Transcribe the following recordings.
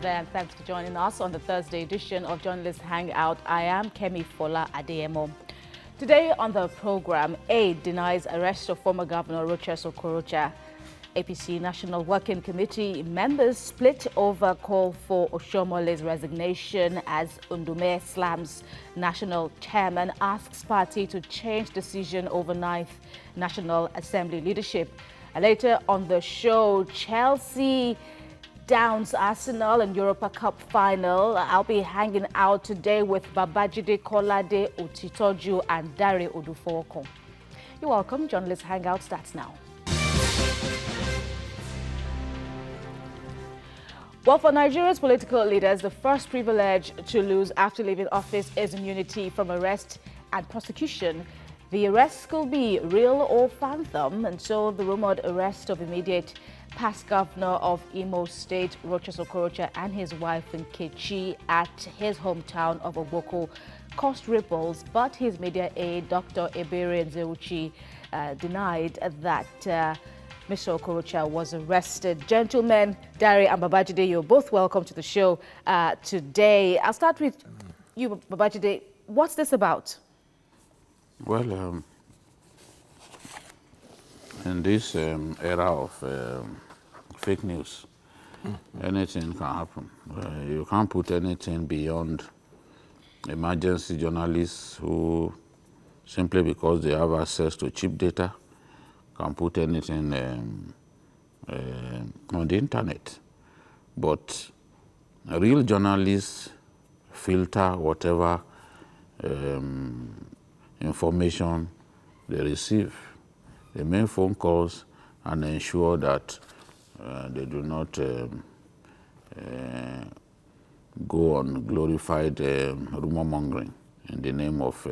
there, and thanks for joining us on the Thursday edition of Journalist Hangout. I am Kemi Fola Adeyemo. Today on the program, aid denies arrest of former Governor Rochas Okorocha. APC National Working Committee members split over call for Oshiomhole's resignation as Undume Slams National Chairman asks party to change decision over 9th National Assembly leadership. And later on the show, Chelsea downs Arsenal in Europa Cup final. I'll be hanging out today with Babajide Kolade Otitoju and Dare Odufowoko. You're welcome. Journalist Hangout starts now. Well, for Nigeria's political leaders, the first privilege to lose after leaving office is immunity from arrest and prosecution. The arrest could be real or phantom, and so the rumored arrest of immediate past governor of Imo State, Rochas Okorocha, and his wife Nkechi at his hometown of Ogboko caused ripples, but his media aide, Dr. Ebere Nzeuchi, denied that Mr. Okorocha was arrested. Gentlemen, Dari and Babajide, you're both welcome to the show today. I'll start with you, Babajide. What's this about? Well, in this era of fake news, anything can happen. You can't put anything beyond emergency journalists who, simply because they have access to cheap data, can put anything on the internet. But real journalists filter whatever information they receive. They make phone calls and ensure that they do not go on glorified rumor mongering in the name of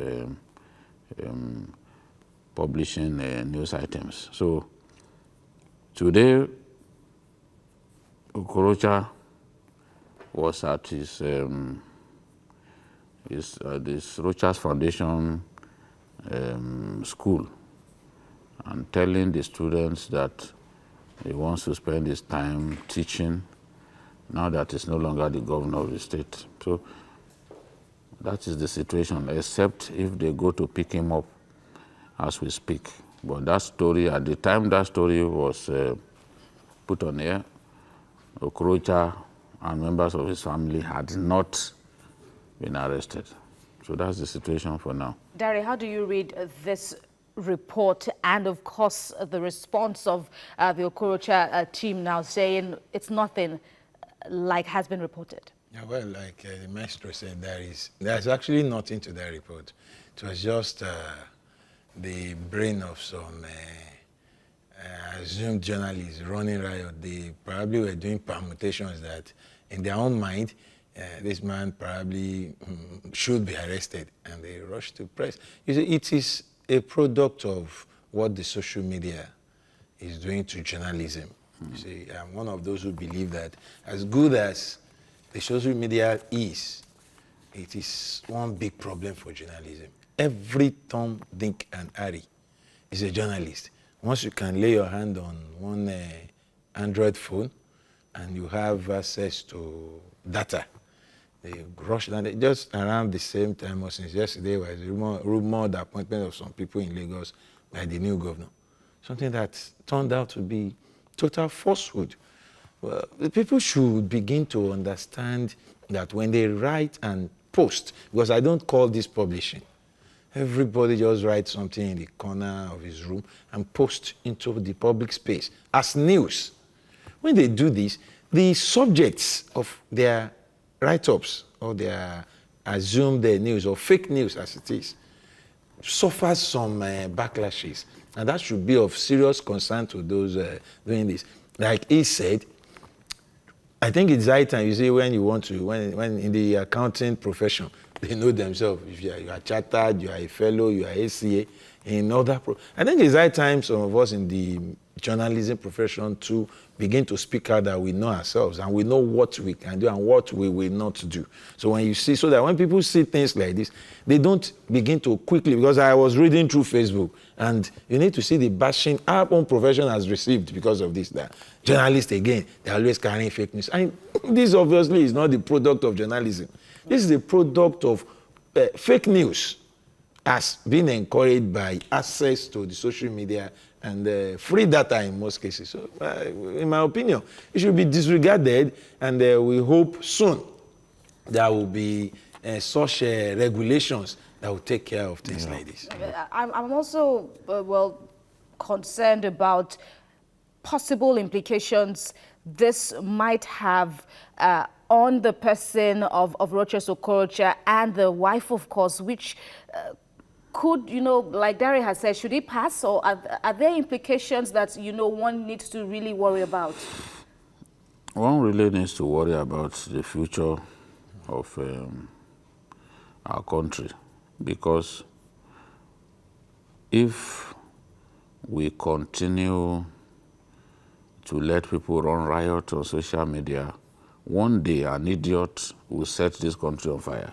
publishing news items. So today, Okorocha was at this Rochas Foundation school and telling the students that he wants to spend his time teaching now that he's no longer the governor of the state. So that is the situation, except if they go to pick him up as we speak. But that story, at the time that story was put on air, Okorocha and members of his family had not been arrested. So that's the situation for now. Dari, how do you read this report and, of course, the response of the Okorocha team now saying it's nothing like has been reported? Yeah, well, like the maestro said, there's actually nothing to that report. It was just the brain of some assumed journalists running riot. They probably were doing permutations that in their own mind, this man probably should be arrested, and they rushed to press. You see, it is a product of what the social media is doing to journalism. You see, I'm one of those who believe that as good as the social media is, it is one big problem for journalism. Every Tom, Dick, and Harry is a journalist. Once you can lay your hand on one Android phone and you have access to data, they rush down. Just around the same time, or since yesterday, was rumored appointment of some people in Lagos by the new governor. Something that turned out to be total falsehood. Well, the people should begin to understand that when they write and post, because I don't call this publishing. Everybody just writes something in the corner of his room and posts into the public space as news. When they do this, the subjects of their write-ups or their assumed news or fake news as it is suffers some backlashes. And that should be of serious concern to those doing this. Like he said, I think it's high time, you see, when you want to, when in the accounting profession, they know themselves. If you are chartered, you are a fellow, you are ACA, in other I think it's high time some of us in the journalism profession to begin to speak out that we know ourselves and we know what we can do and what we will not do. So when you see, so that when people see things like this, they don't begin to quickly, because I was reading through Facebook and you need to see the bashing our own profession has received because of this, that journalists again, they're always carrying fake news. And this obviously is not the product of journalism. This is the product of fake news as being encouraged by access to the social media and free data in most cases. So, in my opinion, it should be disregarded, and we hope soon there will be such regulations that will take care of things like this. I'm also, concerned about possible implications this might have on the person of Rochas Okorocha and the wife, of course, which could, like Dari has said, should he pass, or are there implications that, one needs to really worry about? One really needs to worry about the future of our country, because if we continue to let people run riot on social media, one day an idiot will set this country on fire.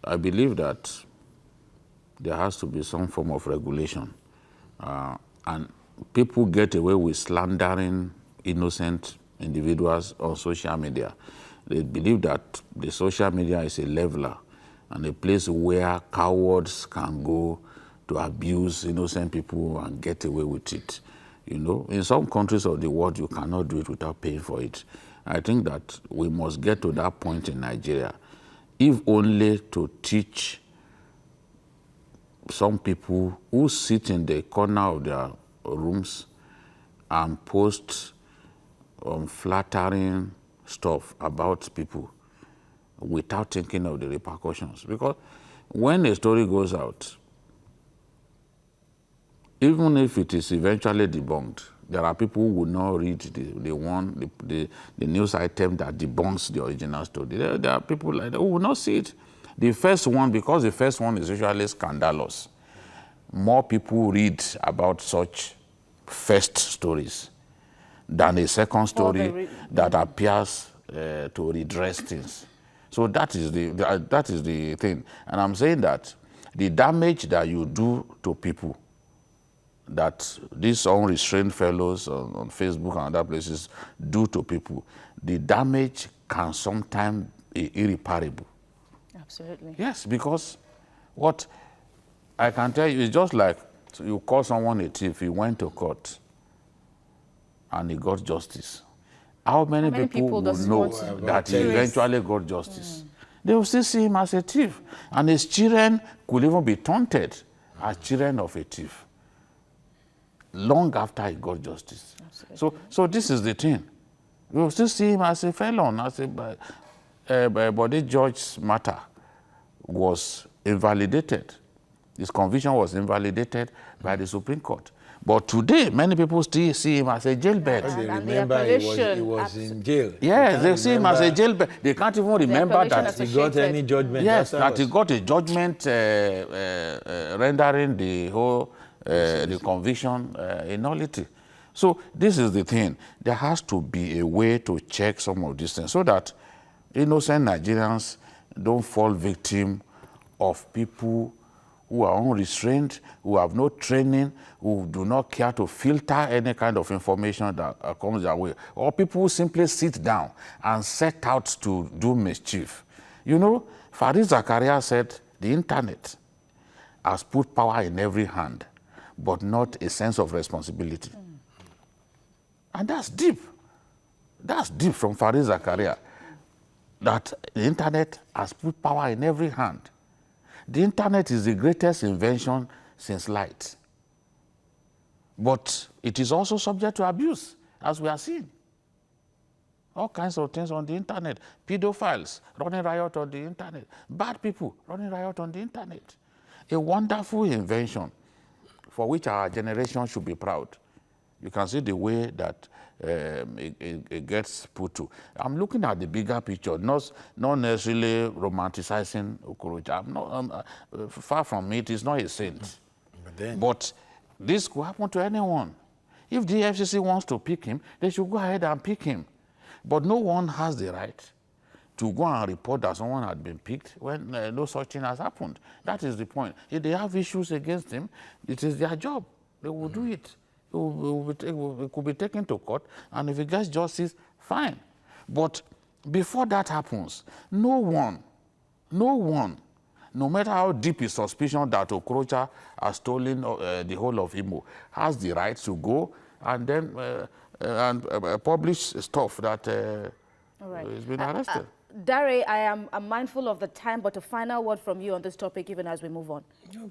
I believe that there has to be some form of regulation. And people get away with slandering innocent individuals on social media. They believe that the social media is a leveler and a place where cowards can go to abuse innocent people and get away with it. In some countries of the world, you cannot do it without paying for it. I think that we must get to that point in Nigeria, if only to teach some people who sit in the corner of their rooms and post flattering stuff about people without thinking of the repercussions. Because when a story goes out, even if it is eventually debunked, there are people who will not read the news item that debunks the original story. There are people like that who will not see it. The first one, because the first one is usually scandalous, more people read about such first stories than a second story that appears to redress things. So that is the thing. And I'm saying that the damage that you do to people, that these unrestrained fellows on Facebook and other places do to people, the damage can sometimes be irreparable. Absolutely. Yes, because what I can tell you is just like you call someone a thief, he went to court and he got justice. How many people will know that he eventually got justice? They will still see him as a thief. And his children could even be taunted as children of a thief long after he got justice. So this is the thing. We will still see him as a felon, as a body judge's matter was invalidated. His conviction was invalidated by the Supreme Court. But today, many people still see him as a jailbird. They remember he was in jail. Yes, they see him as a jailbird. They can't even remember that he got any judgment. Yes, that he got a judgment rendering the whole the conviction a nullity. So this is the thing. There has to be a way to check some of these things so that innocent Nigerians don't fall victim of people who are unrestrained, who have no training, who do not care to filter any kind of information that comes their way, or people who simply sit down and set out to do mischief. Farid Zakaria said the internet has put power in every hand, but not a sense of responsibility. And that's deep. That's deep from Farid Zakaria, that the internet has put power in every hand. The internet is the greatest invention since light. But it is also subject to abuse, as we are seeing. All kinds of things on the internet. Pedophiles running riot on the internet. Bad people running riot on the internet. A wonderful invention for which our generation should be proud. You can see the way that it gets put to. I'm looking at the bigger picture, not necessarily romanticizing Okorocha. Far from it, he's not a saint. But this could happen to anyone. If the FCC wants to pick him, they should go ahead and pick him. But no one has the right to go and report that someone had been picked when no such thing has happened. That is the point. If they have issues against him, it is their job. They will do it. It could be taken to court, and if he gets justice, fine. But before that happens, no one, no matter how deep his suspicion that Okorocha has stolen the whole of Imo, has the right to go and then publish stuff that has been arrested. Dare, I'm mindful of the time, but a final word from you on this topic, even as we move on.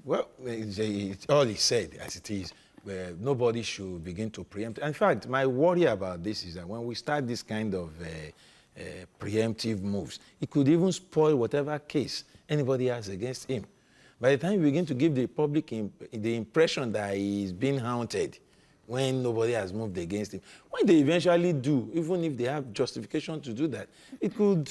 Well, it's all he said as it is. Where nobody should begin to preempt. In fact, my worry about this is that when we start this kind of preemptive moves, it could even spoil whatever case anybody has against him. By the time you begin to give the public the impression that he is being haunted when nobody has moved against him, when they eventually do, even if they have justification to do that, it could,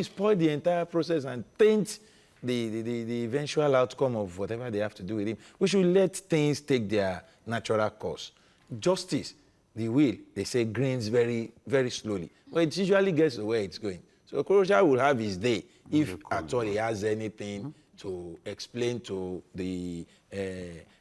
spoil the entire process and taint the eventual outcome of whatever they have to do with him. We should let things take their natural course. Justice, the wheel, they say, grains very, very slowly. But it usually gets to where it's going. So Okorocha will have his day if at all he has anything to explain to the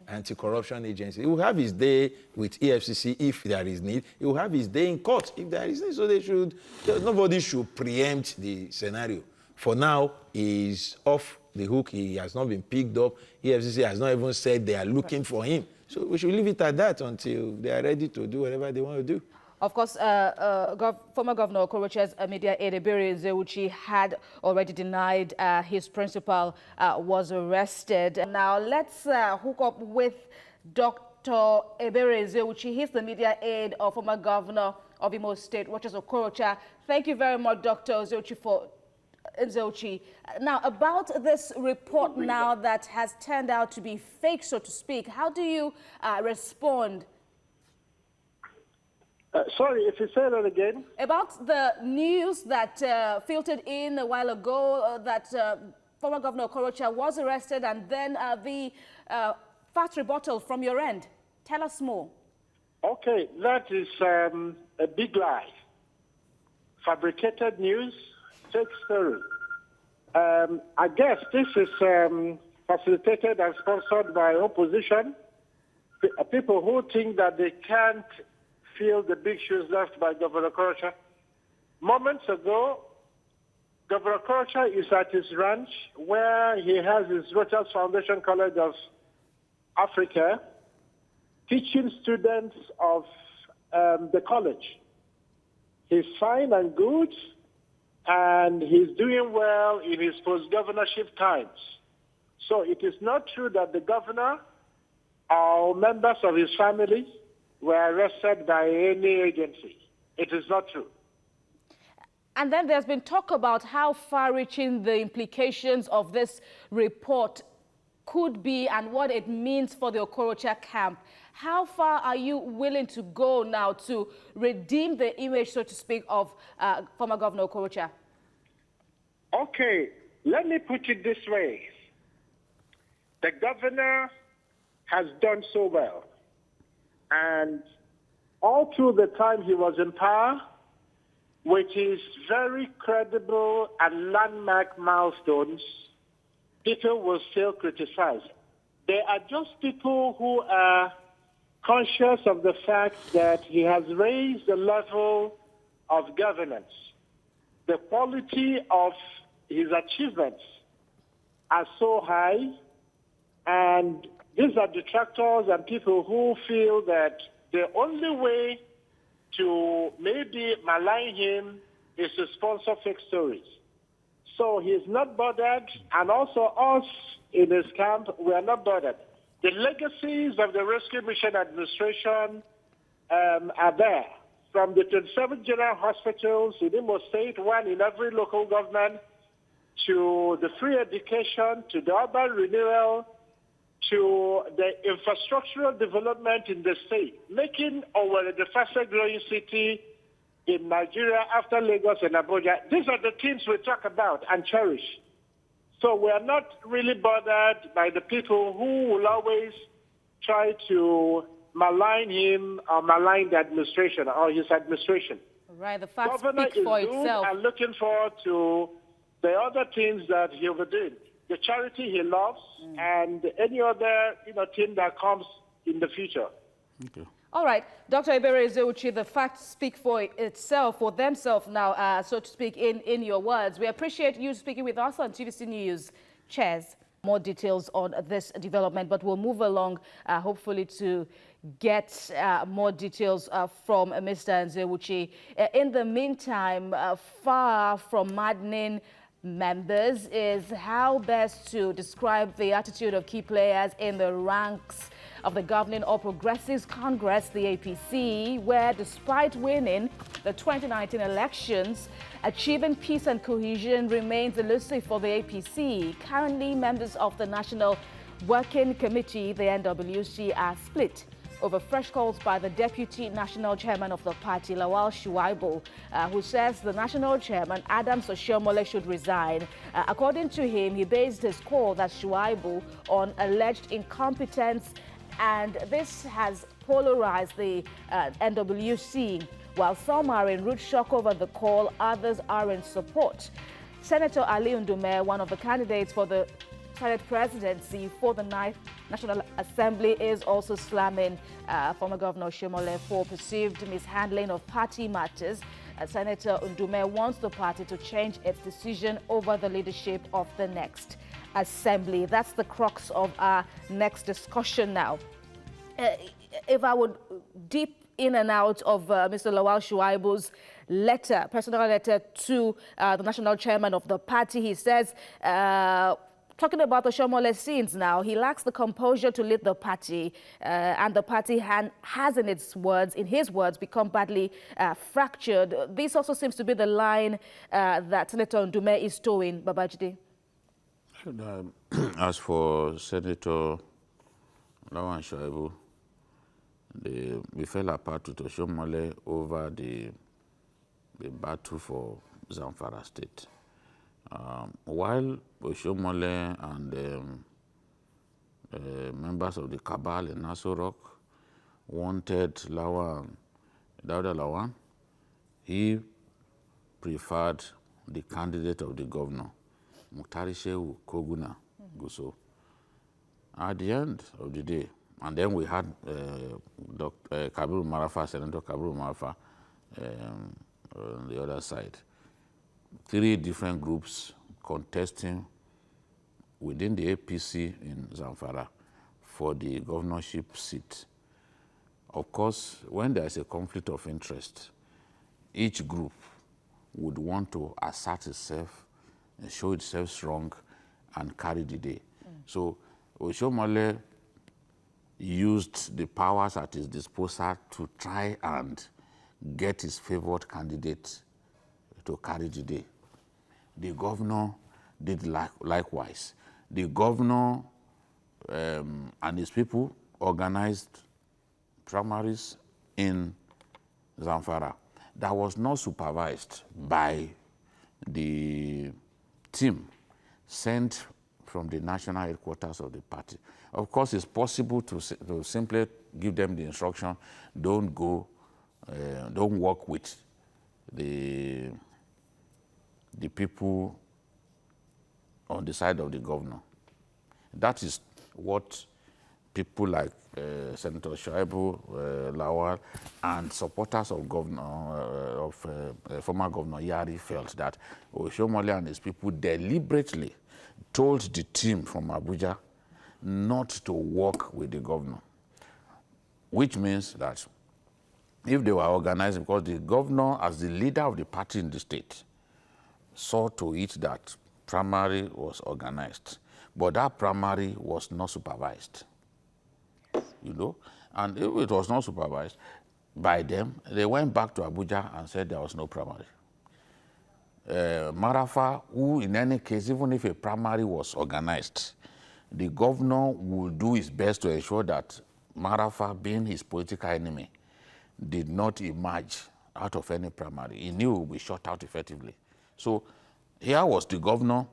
anti-corruption agency. He will have his day with EFCC if there is need. He will have his day in court if there is need. So nobody should preempt the scenario. For now, he's off the hook. He has not been picked up. EFCC has not even said they are looking for him. So we should leave it at that until they are ready to do whatever they want to do. Of course, former Governor Okorocha's media aide, Ebere Ezeuchi, had already denied his principal was arrested. Now, let's hook up with Dr. Ebere Ezeuchi. He's the media aide of former Governor of Imo State, Rochas Okorocha. Thank you very much, Dr. Ezeuchi. Now, about this report now that has turned out to be fake, so to speak, how do you respond? Sorry, if you say that again. About the news that filtered in a while ago that former Governor Okorocha was arrested, and then the fast rebuttal from your end. Tell us more. Okay, that is a big lie. Fabricated news, fake story. I guess this is facilitated and sponsored by opposition. People who think that they can't feel the big shoes left by Governor Okorocha. Moments ago, Governor Okorocha is at his ranch where he has his Rochas Foundation College of Africa teaching students of the college. He's fine and good, and he's doing well in his post-governorship times. So it is not true that the governor or members of his family were arrested by any agency. It is not true. And then there's been talk about how far-reaching the implications of this report could be and what it means for the Okorocha camp. How far are you willing to go now to redeem the image, so to speak, of former Governor Okorocha? Okay, let me put it this way. The governor has done so well. And all through the time he was in power, with his very credible and landmark milestones, people will still criticize. They are just people who are conscious of the fact that he has raised the level of governance. The quality of his achievements are so high, and these are detractors and people who feel that the only way to maybe malign him is to sponsor fake stories. So he's not bothered, and also us in his camp, we are not bothered. The legacies of the Rescue Mission Administration are there. From the 27 general hospitals in Imo State, one in every local government, to the free education, to the urban renewal, to the infrastructural development in the state, making Owerri the fastest growing city in Nigeria after Lagos and Abuja. These are the things we talk about and cherish. So we are not really bothered by the people who will always try to malign him or malign the administration or his administration. Right, the facts Governor speak for is good itself. and looking forward to the other things that he will do. The charity he loves and any other thing that comes in the future. Okay. All right, Dr. Ebere Ezeuchi, the facts speak for itself, for themselves now, so to speak, in your words. We appreciate you speaking with us on TVC News. Cheers. More details on this development, but we'll move along, hopefully, to get more details from Mr. Ezeuchi. In the meantime, far from maddening members is how best to describe the attitude of key players in the ranks of the governing All Progressives Congress, the APC, where despite winning the 2019 elections, achieving peace and cohesion remains elusive for the APC. Currently, members of the National Working Committee, the NWC, are split over fresh calls by the Deputy National Chairman of the party, Lawal Shuaibu, who says the National Chairman, Oshiomhole, should resign. According to him, he based his call, that Shuaibu, on alleged incompetence, and this has polarized the NWC. While some are in rude shock over the call, others are in support. Senator Ali Ndume, one of the candidates for the Senate presidency for the 9th National Assembly, is also slamming former Governor Oshiomhole for perceived mishandling of party matters. Senator Ndume wants the party to change its decision over the leadership of the next assembly. That's the crux of our next discussion now. If I would deep in and out of Mr. Lawal Shuaibu's letter, personal letter to the national chairman of the party, he says, talking about Oshiomhole's sins now, he lacks the composure to lead the party, and the party has, in his words, become badly fractured. This also seems to be the line that Senator Ndume is towing, Babajide. As for Senator Lawal Shuaibu, we fell apart with Oshiomhole over the battle for Zamfara State. While Oshiomhole and members of the cabal in Aso Rock wanted Dawda Lawan, he preferred the candidate of the governor, Muktari Shehu Koguna Guso. At the end of the day, and then we had Kabiru Marafa, Senator Kabiru Marafa on the other side. 3 different groups contesting within the APC in Zamfara for the governorship seat. Of course, when there is a conflict of interest, each group would want to assert itself and show itself strong and carry the day. So Oshiomhole used the powers at his disposal to try and get his favored candidate to carry the day. The governor did likewise. The governor and his people organized primaries in Zamfara that was not supervised by the team sent from the national headquarters of the party. Of course, it's possible to simply give them the instruction, don't work with the people on the side of the governor. That is what people like Senator Shuaibu, Lawal, and supporters of former Governor Yari felt, that Oshiomhole and his people deliberately told the team from Abuja not to work with the governor, which means that if they were organizing, because the governor, as the leader of the party in the state, saw to it that primary was organized, but that primary was not supervised, and if it was not supervised by them, they went back to Abuja and said there was no primary. Marafa, who in any case, even if a primary was organized, the governor would do his best to ensure that Marafa, being his political enemy, did not emerge out of any primary. He knew he would be shut out effectively. So here was the governor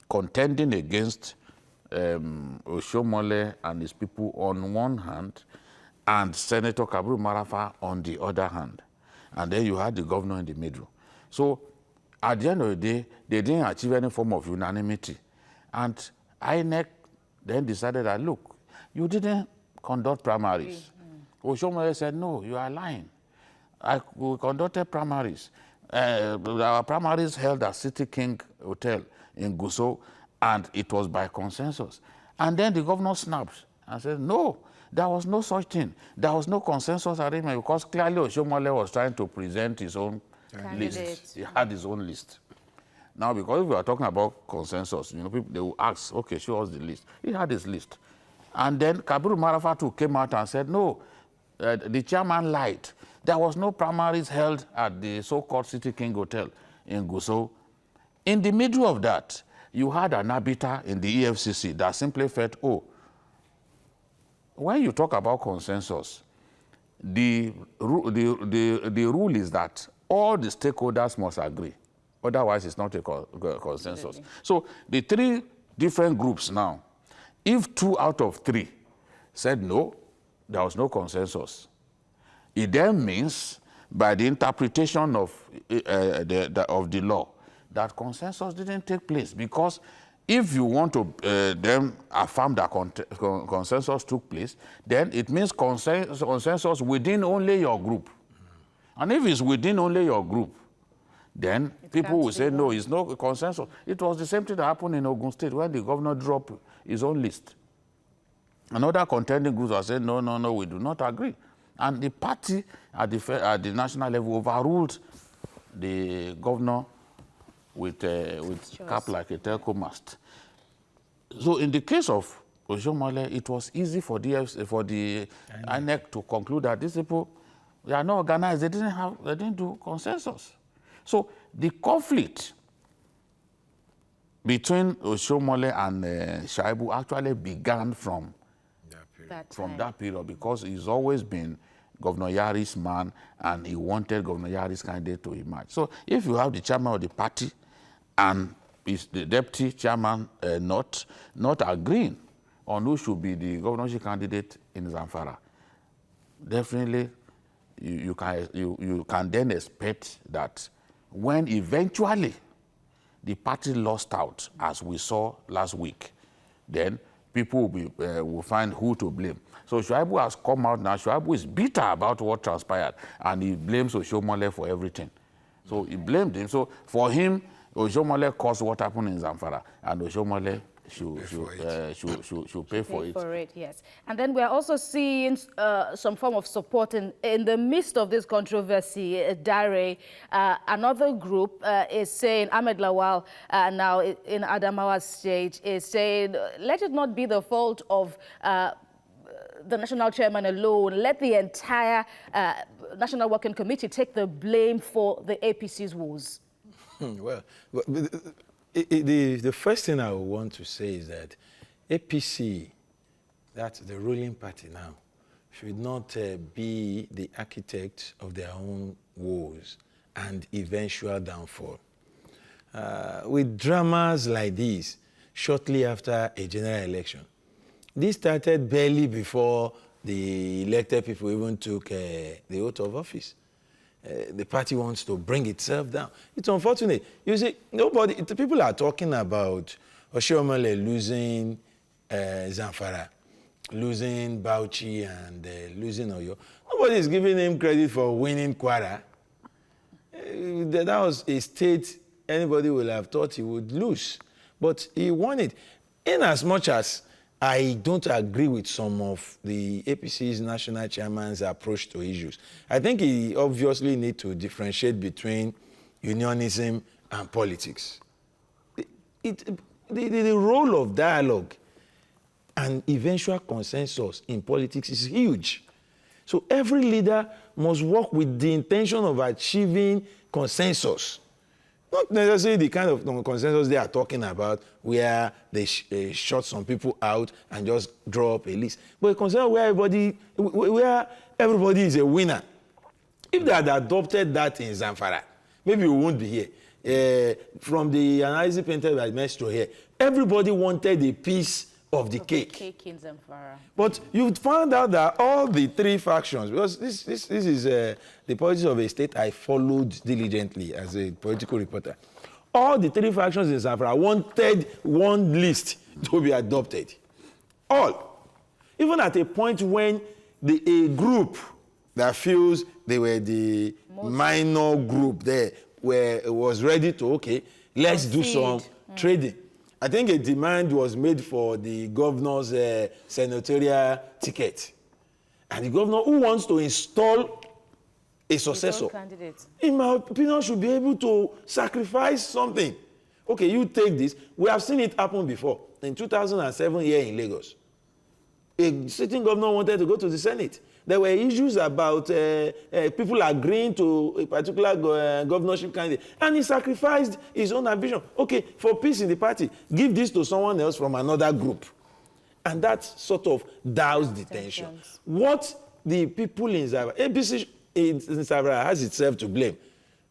contending against Oshiomhole and his people on one hand, and Senator Kabiru Marafa on the other hand. And then you had the governor in the middle. So at the end of the day, they didn't achieve any form of unanimity. And INEC then decided that, look, you didn't conduct primaries. Oshiomhole said, no, you are lying. We conducted primaries. Our primaries held at City King Hotel in Gusau, and it was by consensus. And then the governor snapped and said, no, there was no such thing. There was no consensus arrangement because clearly Oshiomhole was trying to present his own list. He had his own list. Now, because we are talking about consensus, you know, people, they will ask, okay, show us the list. He had his list. And then Kabiru Marafa too came out and said, no, the chairman lied. There was no primaries held at the so-called City King Hotel in Gusau. In the middle of that, you had an arbiter in the EFCC that simply felt, oh, when you talk about consensus, the rule is that all the stakeholders must agree. Otherwise, it's not a consensus. So the three different groups now, if 2 out of 3 said no, there was no consensus, it then means, by the interpretation of the law, that consensus didn't take place. Because if you want to then affirm that consensus took place, then it means consensus within only your group. And if it's within only your group, then people will say, no, it's no consensus. It was the same thing that happened in Ogun State when the governor dropped his own list. Another contending groups are saying, no, no, no, we do not agree. And the party at the national level overruled the governor with cap like a telco mast. So in the case of Oshiomhole, it was easy for the INEC to conclude that these people, they are not organized, they didn't do consensus. So the conflict between Oshiomhole and Shaibu actually began from that period, because he's always been Governor Yari's man, and he wanted Governor Yari's candidate to emerge. So if you have the chairman of the party and is the deputy chairman not agreeing on who should be the governorship candidate in Zamfara, definitely you can then expect that when eventually the party lost out, as we saw last week, then people will find who to blame. So Shaibu has come out now. Shaibu is bitter about what transpired, and he blames Oshiomhole for everything. So he blamed him. So for him, Oshiomhole caused what happened in Zamfara, and Oshiomhole should pay for it. Yes. And then we're also seeing some form of support in the midst of this controversy. Dare, another group is saying, Ahmed Lawal, now in Adamawa State, is saying, let it not be the fault of the national chairman alone. Let the entire National Working Committee take the blame for the APC's woes. Well, the first thing I want to say is that APC, that's the ruling party now, should not be the architect of their own woes and eventual downfall. With dramas like this, shortly after a general election, this started barely before the elected people even took the oath of office. The party wants to bring itself down. It's unfortunate. You see, people are talking about Oshiomhole losing Zamfara, losing Bauchi, and losing Oyo. Nobody is giving him credit for winning Kwara. That was a state anybody would have thought he would lose. But he won it. In as much as I don't agree with some of the APC's national chairman's approach to issues. I think he obviously needs to differentiate between unionism and politics. The role of dialogue and eventual consensus in politics is huge. So every leader must work with the intention of achieving consensus. Not necessarily the kind of consensus they are talking about where they shut some people out and just draw up a list. But a consensus where everybody is a winner. If they had adopted that in Zamfara, maybe we won't be here. From the analysis painted by Maestro here, everybody wanted a peace of the cake. Cake in Zamfara. But you found out that all the three factions, because this is the politics of a state I followed diligently as a political reporter. All the three factions in Zamfara wanted one list to be adopted. All. Even at a point when a group that feels they were the minor group there was ready to, okay, let's do some trading. I think a demand was made for the governor's senatorial ticket. And the governor who wants to install a successor, in my opinion, should be able to sacrifice something. Okay, you take this. We have seen it happen before. In 2007 here in Lagos, a sitting governor wanted to go to the Senate. There were issues about people agreeing to a particular governorship candidate, and he sacrificed his own ambition. Okay, for peace in the party, give this to someone else from another group. And that sort of doused the tension. What the people in Zamfara, APC in Zamfara has itself to blame.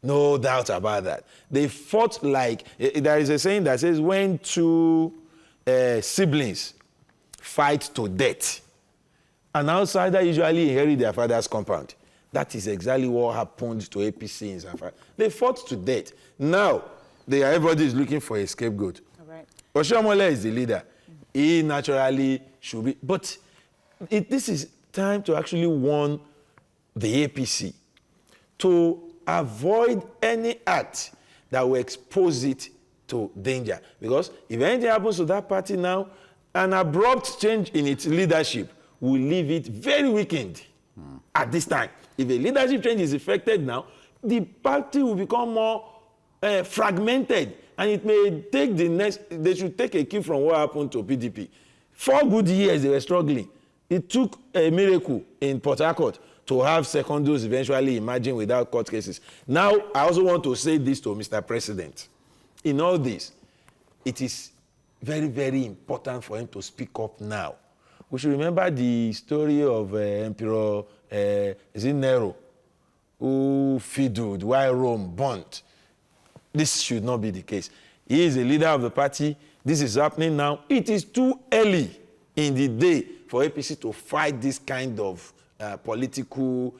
No doubt about that. They fought like, there is a saying that says, when two siblings fight to death, an outsider usually inherits their father's compound. That is exactly what happened to APC in Zamfara. They fought to death. Now, everybody is looking for a scapegoat. All right. Oshiomhole is the leader. He naturally should be. But this is time to actually warn the APC to avoid any act that will expose it to danger. Because if anything happens to that party now, an abrupt change in its leadership will leave it very weakened at this time. If a leadership change is effected now, the party will become more fragmented, and it may take they should take a cue from what happened to PDP. 4 good years they were struggling. It took a miracle in Port Harcourt to have secondaries eventually emerging without court cases. Now, I also want to say this to Mr. President. In all this, it is very, very important for him to speak up now. We should remember the story of Emperor Nero, who fiddled while Rome burnt. This should not be the case. He is a leader of the party. This is happening now. It is too early in the day for APC to fight this kind of political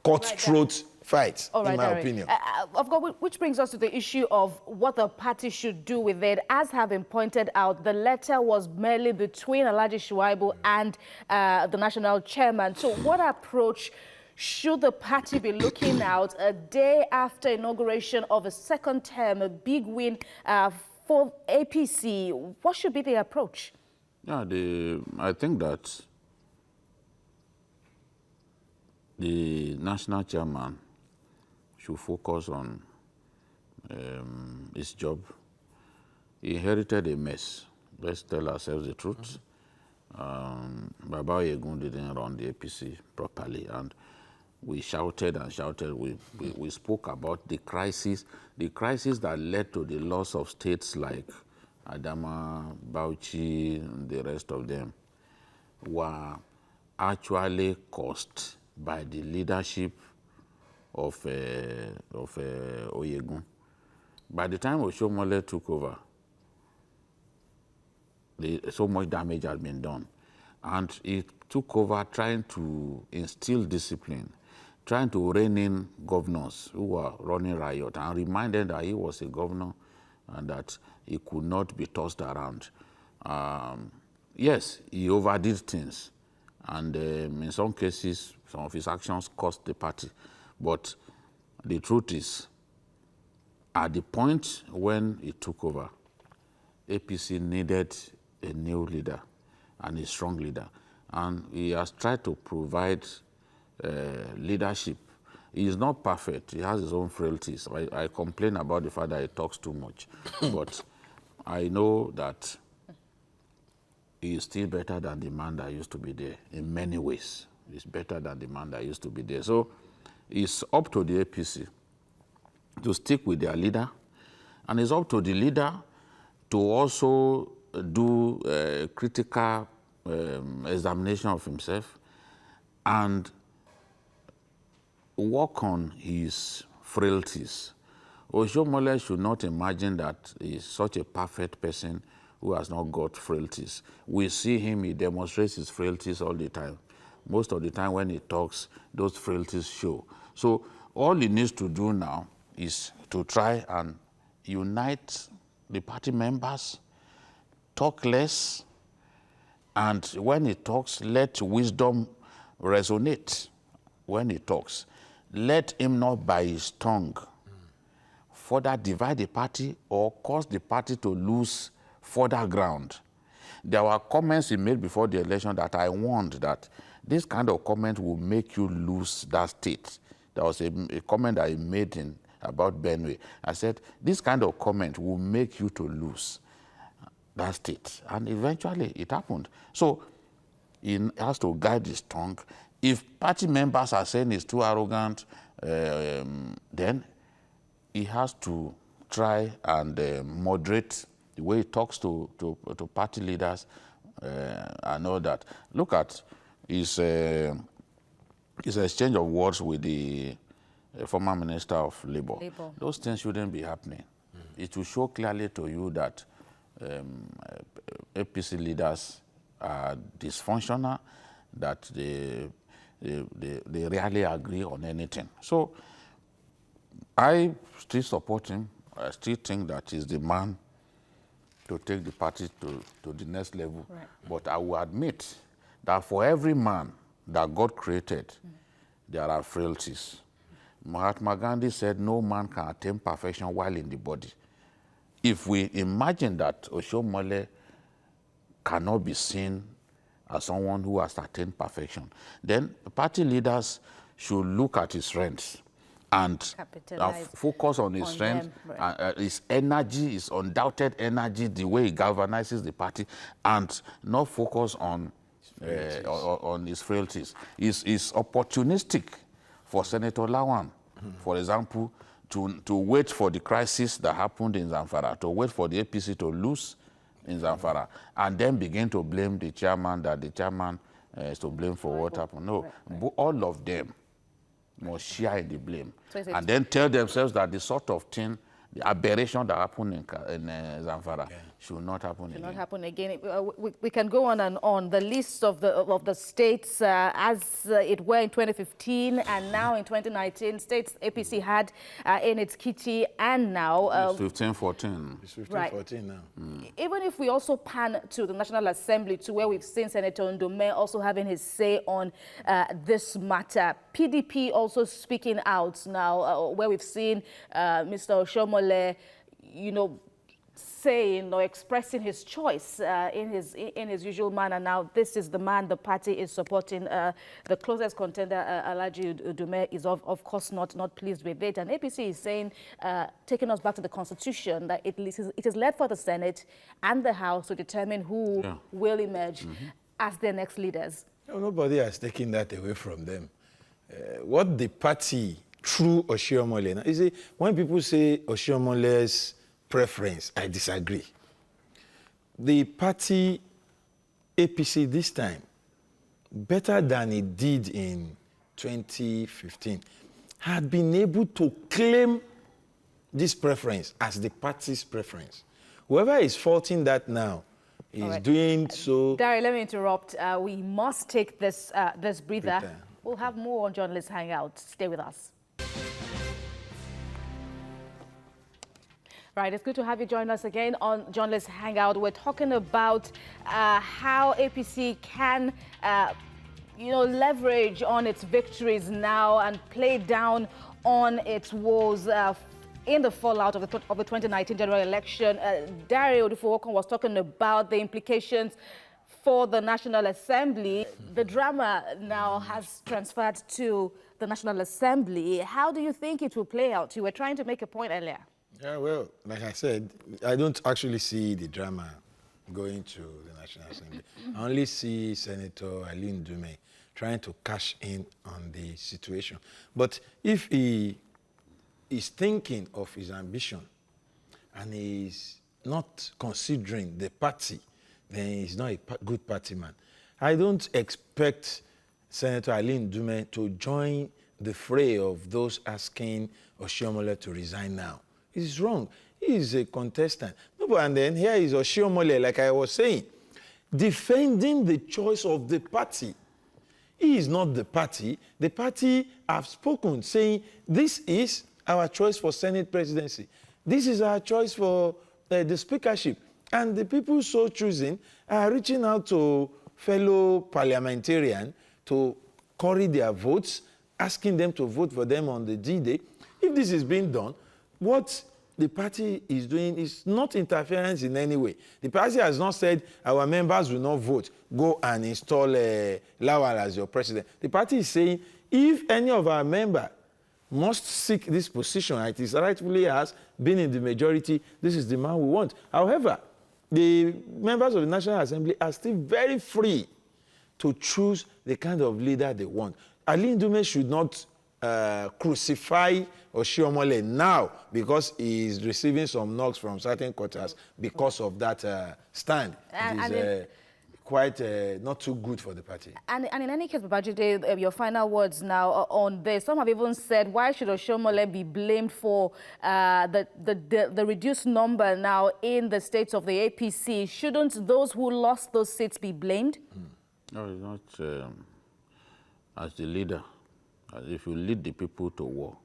cutthroat fights, in my opinion. Of course, which brings us to the issue of what the party should do with it. As have been pointed out, the letter was merely between Alhaji Shuaibu and the national chairman. So what approach should the party be looking out a day after inauguration of a second term, a big win for APC? What should be the approach? Yeah, I think that the national chairman should focus on his job. He inherited a mess. Let's tell ourselves the truth. Baba Oyegun didn't run the APC properly, and we shouted and shouted. We spoke about the crisis that led to the loss of states like Adama, Bauchi, and the rest of them were actually caused by the leadership of Oyegun. By the time Oshiomhole took over, so much damage had been done. And he took over trying to instill discipline, trying to rein in governors who were running riot, and reminded that he was a governor and that he could not be tossed around. Yes, he overdid things, and in some cases, some of his actions cost the party. But the truth is, at the point when he took over, APC needed a new leader and a strong leader. And he has tried to provide leadership. He is not perfect. He has his own frailties. I complain about the fact that he talks too much. But I know that he is still better than the man that used to be there in many ways. He's better than the man that used to be there. So it's up to the APC to stick with their leader, and it's up to the leader to also do a critical examination of himself and work on his frailties. Oshiomhole should not imagine that he's such a perfect person who has not got frailties. We see him, he demonstrates his frailties all the time. Most of the time when he talks, those frailties show. So all he needs to do now is to try and unite the party members, talk less, and when he talks, let wisdom resonate when he talks. Let him not by his tongue further divide the party or cause the party to lose further ground. There were comments he made before the election that I warned that this kind of comment will make you lose that state. There was a comment that he made about Benue. I said, this kind of comment will make you to lose that state. And eventually it happened. So he has to guide his tongue. If party members are saying he's too arrogant, then he has to try and moderate the way he talks to party leaders and all that. Look at his exchange of words with the former Minister of Labour. Those things shouldn't be happening. It will show clearly to you that APC leaders are dysfunctional, that they rarely agree on anything. So I still support him. I still think that he's the man to take the party to the next level. Right. But I will admit that for every man that God created, there are frailties. Mahatma Gandhi said no man can attain perfection while in the body. If we imagine that Oshiomhole cannot be seen as someone who has attained perfection, then party leaders should look at his strengths and focus on his strengths, right. His energy, his undoubted energy, the way he galvanizes the party, and not focus on his frailties. It's opportunistic for Senator Lawan, for example, to wait for the crisis that happened in Zamfara, to wait for the APC to lose in Zamfara, and then begin to blame the chairman, that the chairman is to blame for what happened. No, all of them must share in the blame, and then tell themselves that the sort of thing, the aberration that happened in Zamfara should not happen again. Should not happen again. We can go on and on. The list of the states as it were in 2015 and now in 2019, states APC had in its kitty, and now... it's 15-14. It's 15-14 now. Even if we also pan to the National Assembly, to where we've seen Senator Ndome also having his say on this matter. PDP also speaking out now, where we've seen Mr. Oshiomhole, saying or expressing his choice in his usual manner. Now, this is the man the party is supporting. The closest contender, Alhaji Udume, is of course not pleased with it. And APC is saying, taking us back to the Constitution, that it is left for the Senate and the House to determine who will emerge as their next leaders. No, nobody has taken that away from them. What the party, through Oshiomhole, now, you see, when people say Oshiomhole's preference, I disagree. The party, APC this time, better than it did in 2015, had been able to claim this preference as the party's preference. Whoever is faulting that now is doing so... Dari, let me interrupt. We must take this breather. We'll have more on Journalist Hangout. Stay with us. Right, it's good to have you join us again on Journalist Hangout. We're talking about how APC can, leverage on its victories now and play down on its woes in the fallout of the 2019 general election. Dario Odufowokun was talking about the implications for the National Assembly. The drama now has transferred to the National Assembly. How do you think it will play out? You were trying to make a point earlier. Yeah, well, like I said, I don't actually see the drama going to the National Assembly. I only see Senator Ali Ndume trying to cash in on the situation. But if he is thinking of his ambition and he is not considering the party, then he's not a good party man. I don't expect Senator Ali Ndume to join the fray of those asking Oshiomhole to resign now. It's wrong. He is a contestant. No, but and then here is Oshiomhole, like I was saying, defending the choice of the party. He is not the party. The party have spoken, saying this is our choice for Senate presidency. This is our choice for the speakership. And the people so choosing are reaching out to fellow parliamentarians to curry their votes, asking them to vote for them on the D-Day. If this is being done, what the party is doing is not interference in any way. The party has not said our members will not vote. Go and install Lawal as your president. The party is saying if any of our members must seek this position, it is rightfully has been in the majority, this is the man we want. However, the members of the National Assembly are still very free to choose the kind of leader they want. Ali Ndume should not crucify Oshiomhole now because he is receiving some knocks from certain quarters because of that stand. It is quite not too good for the party. And in any case, Babajide, your final words now on this. Some have even said, why should Oshiomhole be blamed for the reduced number now in the states of the APC? Shouldn't those who lost those seats be blamed? No, it's not. As the leader, if you lead the people to war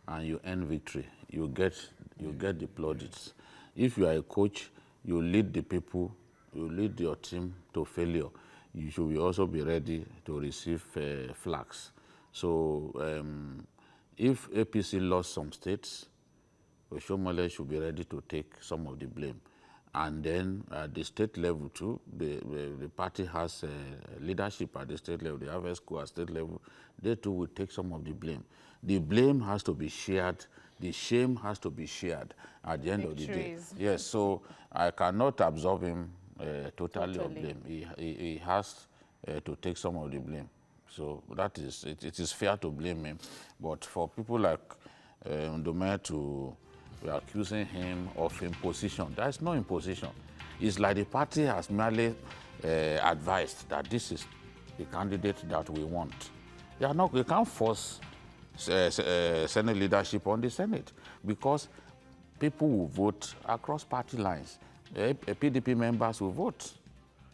and you earn victory, you get the plaudits. If you are a coach, you lead the people, you lead your team to failure. You should also be ready to receive flags. So if APC lost some states, Oshiomhole should be ready to take some of the blame. And then at the state level too, the party has leadership at the state level, they have a school at state level, they too will take some of the blame. The blame has to be shared, the shame has to be shared at the end of the day. Yes, so I cannot absolve him totally of blame. He has to take some of the blame. So that is, it is fair to blame him. But for people like Ndume to be accusing him of imposition, there is no imposition. It's like the party has merely advised that this is the candidate that we want. We can't force Senate leadership on the Senate because people will vote across party lines. PDP members will vote.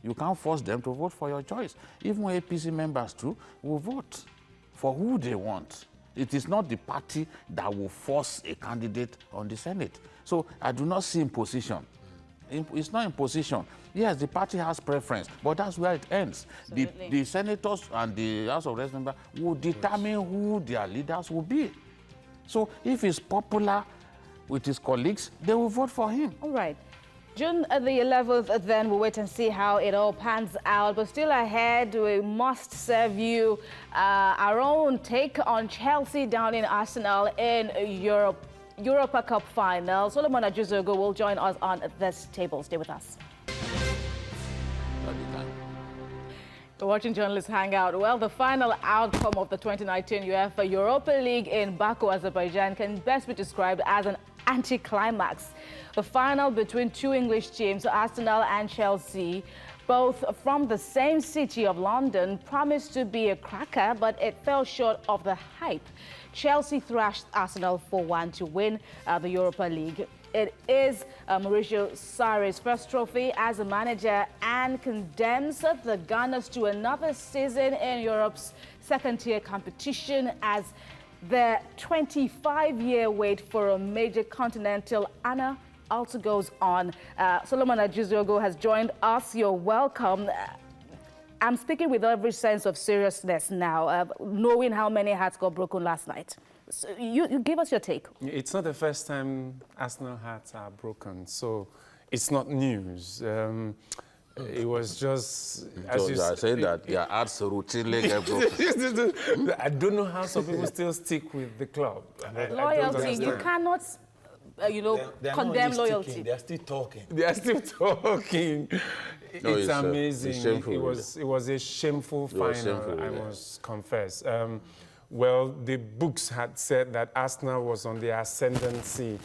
You can't force them to vote for your choice. Even APC members too will vote for who they want. It is not the party that will force a candidate on the Senate. So I do not see imposition. It's not imposition. Yes, the party has preference, but that's where it ends. The senators and the House of Representatives will determine who their leaders will be. So if he's popular with his colleagues, they will vote for him. All right. June the 11th, then we'll wait and see how it all pans out. But still ahead, we must serve you our own take on Chelsea down in Arsenal in Europa Cup final. Solomon Ajuzogo will join us on this table. Stay with us. You're watching Journalists Hangout. Well, the final outcome of the 2019 UEFA Europa League in Baku, Azerbaijan can best be described as an anticlimax. The final between two English teams, Arsenal and Chelsea, both from the same city of London, promised to be a cracker, but it fell short of the hype. Chelsea thrashed Arsenal 4-1 to win the Europa League. It is Mauricio Sarri's first trophy as a manager and condemns the Gunners to another season in Europe's second-tier competition as their 25-year wait for a major continental honor also goes on. Solomon Ajuzogo has joined us. You're welcome. I'm speaking with every sense of seriousness now, knowing how many hearts got broken last night. So you give us your take. It's not the first time Arsenal hearts are broken, so it's not news. It was just... So you are saying that their hearts routinely get broken. I don't know how some people still stick with the club. Loyalty, you cannot... they're not condemn only loyalty. Sticking, they're still talking. They are still talking. No, it's amazing. It's shameful, it was a shameful final, I must confess. Well, the books had said that Arsenal was on the ascendancy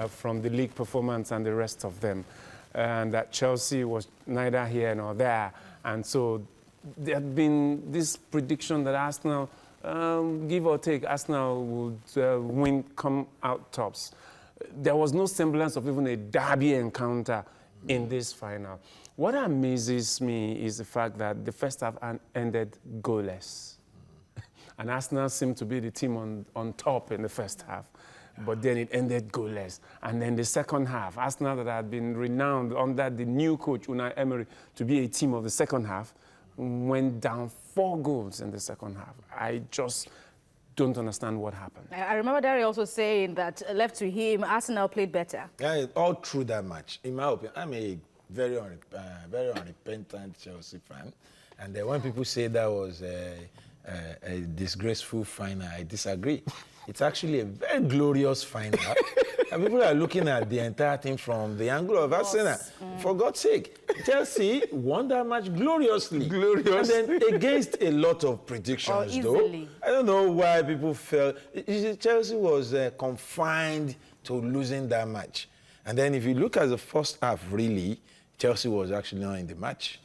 from the league performance and the rest of them, and that Chelsea was neither here nor there. And so there had been this prediction that Arsenal, give or take, Arsenal would come out tops. there was no semblance of even a derby encounter in this final. What amazes me is the fact that the first half ended goalless. And Arsenal seemed to be the team on top in the first half. But then it ended goalless. And then the second half, Arsenal that had been renowned under the new coach, Unai Emery, to be a team of the second half, went down 4 goals in the second half. I just don't understand what happened. I remember Derry also saying that left to him, Arsenal played better. Yeah, all through that match. In my opinion, I'm a very unrepentant Chelsea fan. And when people say that was a disgraceful final, I disagree. It's actually a very glorious final. And people are looking at the entire thing from the angle of Arsenal. For God's sake, Chelsea won that match gloriously. And then against a lot of predictions, though. I don't know why people felt... Chelsea was confined to losing that match. And then if you look at the first half, really, Chelsea was actually not in the match.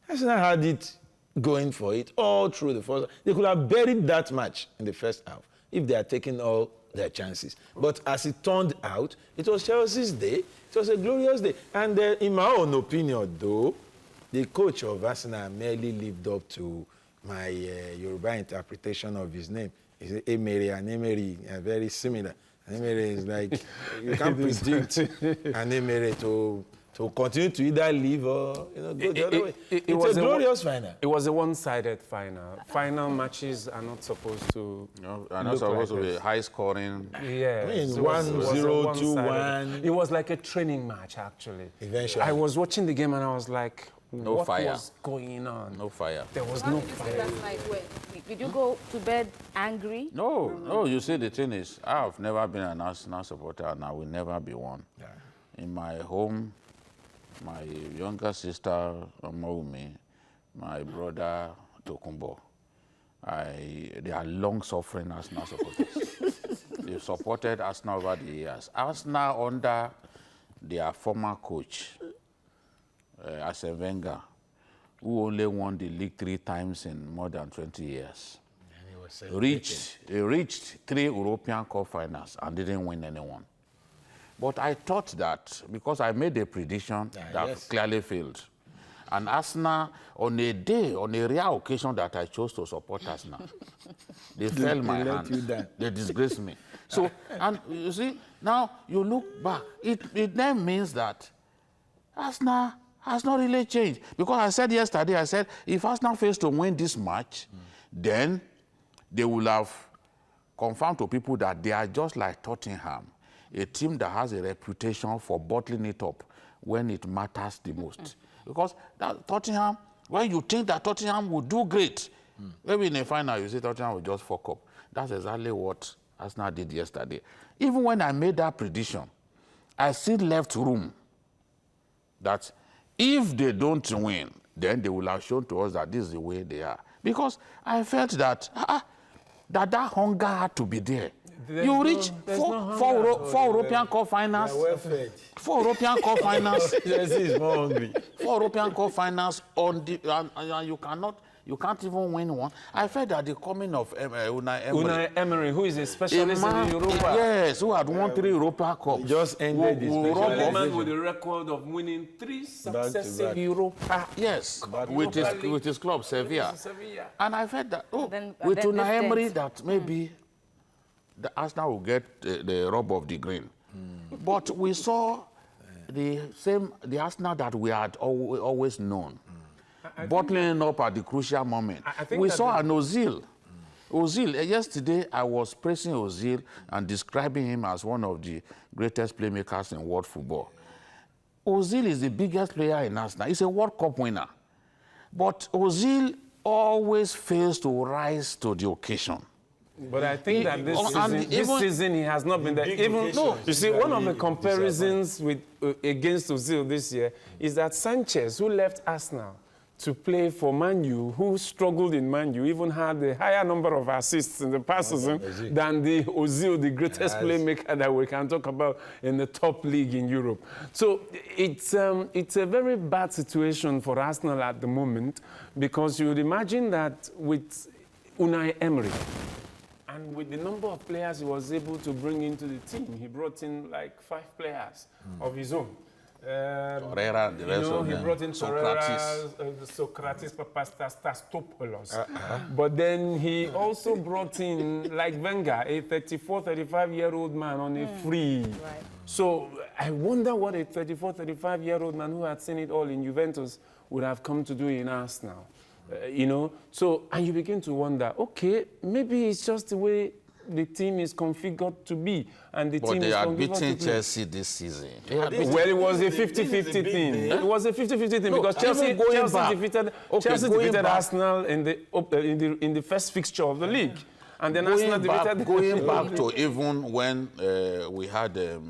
Arsenal had it going for it all through the first half. They could have buried that match in the first half if they had taken all their chances. But as it turned out, it was Chelsea's day. It was a glorious day. And in my own opinion, though, the coach of Arsenal merely lived up to my Yoruba interpretation of his name. It's Emery, and Emery are very similar. And Emery is like, you can't predict an Emery to continue to either leave or go the other way. It's a glorious final. It was a one-sided final. Final matches are not supposed to are not supposed to be high-scoring. Yeah. I mean, 1-0, 2-1. It was like a training match, actually. Eventually. I was watching the game and I was like, No what fire. was going on? No fire. There was How no did you fire. sleep last night? Did you go to bed angry? No, you see, the thing is, I've never been an Arsenal supporter and I will never be one. Yeah. In my home, my younger sister, Maumi, my brother, Tokumbo, they are long-suffering Arsenal supporters. They've supported Arsenal over the years. Arsenal under their former coach, Arsene Wenger, who only won the league 3 times in more than 20 years. He reached 3 European Cup finals and didn't win anyone. But I thought that, because I made a prediction that clearly failed. And Arsenal, on a rare occasion that I chose to support Arsenal, they fell my hand. They disgraced me. So, and you see, now you look back, it then means that Arsenal has not really changed. Because I said yesterday, if Arsenal fails to win this match, then they will have confirmed to people that they are just like Tottenham, a team that has a reputation for bottling it up when it matters the most. Because Tottenham, when you think that Tottenham will do great, maybe in a final you say Tottenham will just fuck up. That's exactly what Arsenal did yesterday. Even when I made that prediction, I still left room that if they don't win, then they will have shown to us that this is the way they are. Because I felt that that hunger had to be there. You reach four European Cup finals. Well fed. 4 European Cup finals. Chelsea is more hungry. 4 European Cup finals and you can't even win one. I felt that the coming of Unai Emery, who is a specialist in Europa. Yes, who had won 3 Europa Cups. Just ended his a man with a record of winning 3 successive Europa. Yes, with his club, Sevilla. And I felt that, with Unai Emery, that maybe the Arsenal will get the rub of the green. But we saw the Arsenal that we had always known, bottling up at the crucial moment. We saw an Ozil. Ozil, yesterday I was praising Ozil and describing him as one of the greatest playmakers in world football. Ozil is the biggest player in Arsenal. He's a World Cup winner. But Ozil always fails to rise to the occasion. But I think that this season he has not been there. You see, one of the comparisons against Ozil this year is that Sanchez, who left Arsenal to play for Man U, who struggled in Man U, even had a higher number of assists in the past season than the Ozil, the greatest playmaker that we can talk about in the top league in Europe. So it's a very bad situation for Arsenal at the moment, because you would imagine that with Unai Emery, And with the number of players he was able to bring into the team, he brought in like 5 players of his own. Torreira and the rest of he them. brought in Socrates, Papastastopoulos. But then he also brought in, like Wenger, a 34, 35-year-old man on a free. Right. So I wonder what a 34, 35-year-old man who had seen it all in Juventus would have come to do in Arsenal. You know, so, and you begin to wonder, okay, maybe it's just the way the team is configured to be, and the team is configured to play. But they are beating Chelsea this season. Well, it was a 50-50 thing. It was a 50-50 thing because Chelsea defeated Arsenal in the first fixture of the league, and then Arsenal defeated. Going back to even when we had the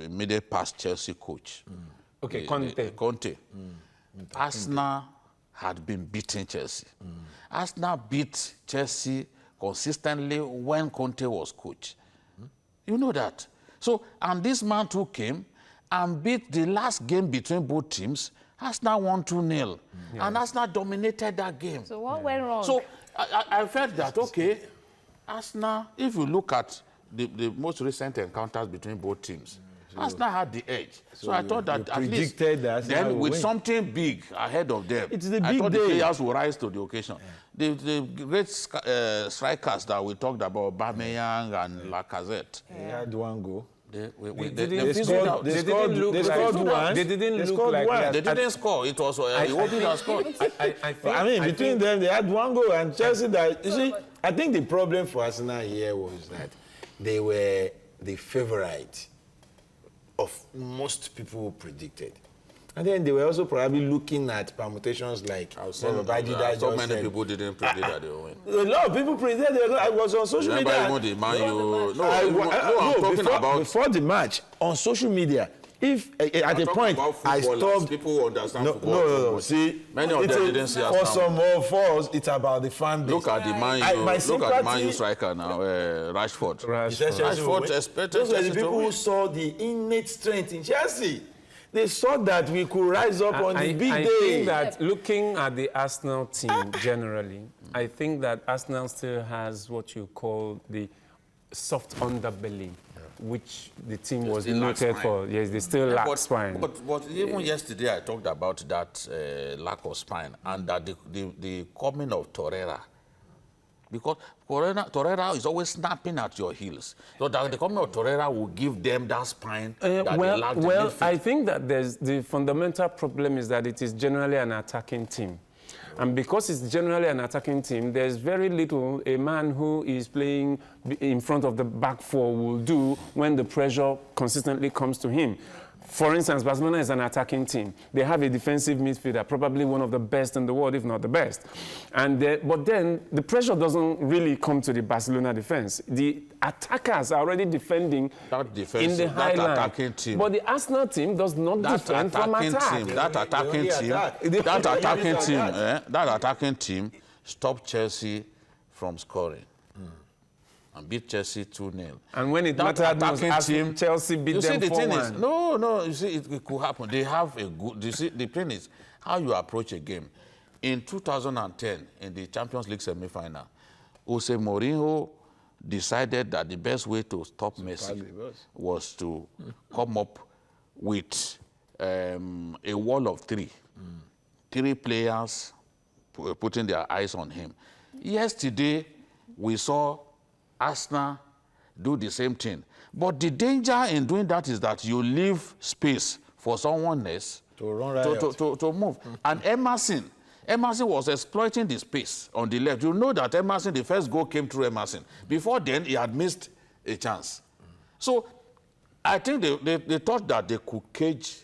immediate past Chelsea coach. Okay, Conte. Arsenal had been beating Chelsea. Arsenal beat Chelsea consistently when Conte was coach. You know that. So, and this man too came and beat the last game between both teams. Arsenal won 2-0. And Arsenal dominated that game. So what went wrong? So I felt that, okay, Arsenal, if you look at the most recent encounters between both teams, Arsenal had the edge. So I thought that at least then with something big ahead of them, it's the big I thought day. the players would rise to the occasion. The great strikers that we talked about, Aubameyang and Lacazette. They had one goal. They didn't look like they didn't score. It was Iwobi that scored. I mean, between them, they had one goal, and Chelsea. That you see, I think the problem for Arsenal here was that they were the favourite of most people who predicted. And then they were also probably looking at permutations like so many people didn't predict that they would win. A lot of people predicted. I was on social media. Remember even the Man U. I'm talking about before the match on social media. If at a point I stopped, people who understand football. No. See, many of them didn't see us. For some of us, it's about the fan base. Look at the Man U. Look at the Man U striker now, Rashford. Rashford expected. Those were the people who saw the innate strength in Chelsea. They saw that we could rise up on the big day. I think that looking at the Arsenal team generally, I think that Arsenal still has what you call the soft underbelly, which the team was noted for. Yes, they still lack spine. But even yesterday I talked about that lack of spine and that the coming of Torreira. Because Torreira is always snapping at your heels. So that the coming of Torreira will give them that spine that they lack. Well, I think that the fundamental problem is that it is generally an attacking team. And because it's generally an attacking team, there's very little a man who is playing in front of the back four will do when the pressure consistently comes to him. For instance, Barcelona is an attacking team. They have a defensive midfielder, probably one of the best in the world, if not the best. But then the pressure doesn't really come to the Barcelona defense. The attackers are already defending in the high line. Attacking team. But the Arsenal team does not defend from attack. That attacking team stopped Chelsea from scoring. And beat Chelsea 2-0. And when it mattered most, Chelsea beat them 4-1. No, you see, it could happen. They have a good... You see, the thing is how you approach a game. In 2010, in the Champions League semi-final, Jose Mourinho decided that the best way to stop Messi was to come up with a wall of 3. 3 players putting their eyes on him. Yesterday, we saw Arsenal do the same thing. But the danger in doing that is that you leave space for someone else to move. And Emerson was exploiting the space on the left. You know that Emerson, the first goal came through Emerson. Before then, he had missed a chance. So I think they thought that they could cage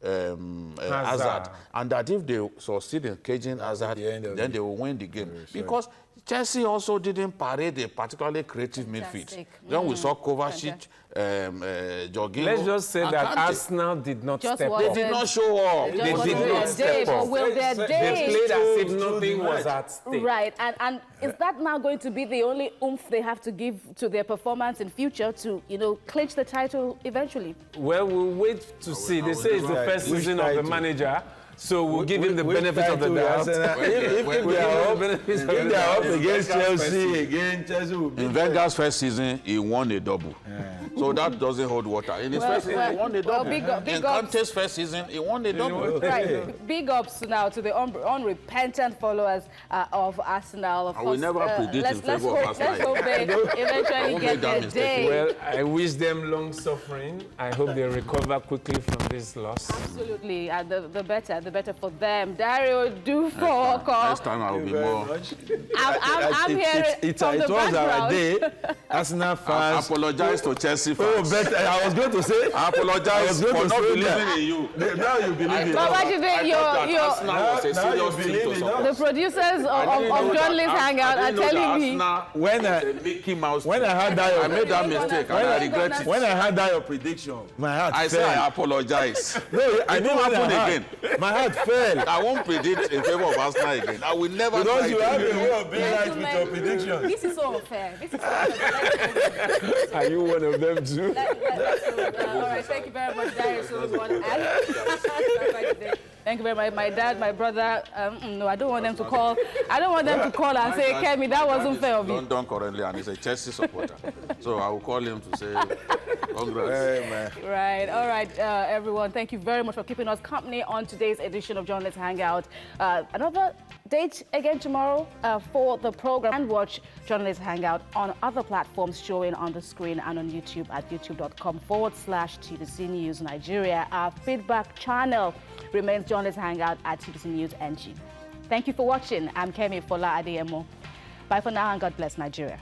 Hazard. And that if they succeed in caging Hazard, then they will win the game. Because Chelsea also didn't parade a particularly creative midfield. Then we saw Kovacic, Jorginho. Let's just say that Arsenal did not step up. They did not show up. They did not step up. They played as if nothing was at stake. Right, and is that now going to be the only oomph they have to give to their performance in future to, clinch the title eventually? Well, we'll wait to see. They say it's the first season of the manager. So we'll give him the benefit of the doubt. If they are up against Chelsea again, Chelsea will beat in Wenger's first season, he won a double. So that doesn't hold water. In his first season, he won a double. In Conte's first season, he won a double. Right. Big ups now to the unrepentant followers of Arsenal. Of I will course, never predict in favor of Arsenal. Let's hope they eventually get their day. Well, I wish them long suffering. I hope they recover quickly from this loss. Absolutely, and the better for them. Dario, do for Next time I will be more. I'm here from the It was our background. day. Arsenal I fans. apologize to Chelsea Oh, fans. but I was going to say. I apologize for not believing in you. Now you believe it. But what you think? Arsenal was a Now you serious team believe to it, support. The producers of Journalist Hangout are telling me. When I had that, I made that mistake and I regret it. when I had that your prediction, my heart I fell. say I apologize. No, I It didn't won't happen happen again. My heart fell. I won't predict in favor of Arsenal again. I will never Because try you it have again. a way of being right with your Gentlemen, predictions. this is so unfair. This is so unfair. Are you one of them too? All right, thank you very much, Dario Solomon. Thank you very much. My dad, my brother. No, I don't want them to call. I don't want them to call and say, Kemi, that wasn't fair of you. London currently, and he's a Chelsea supporter. So I will call him to say congrats. Hey, man. Right. All right, everyone. Thank you very much for keeping us company on today's edition of Journalist Hangout. Another date again tomorrow for the program, and watch Journalist Hangout on other platforms showing on the screen and on YouTube at youtube.com/TBC News Nigeria. Our feedback channel remains Journalist Hangout at TBC News NG. Thank you for watching. I'm Kemi Fola Adeyemo. Bye for now and God bless Nigeria.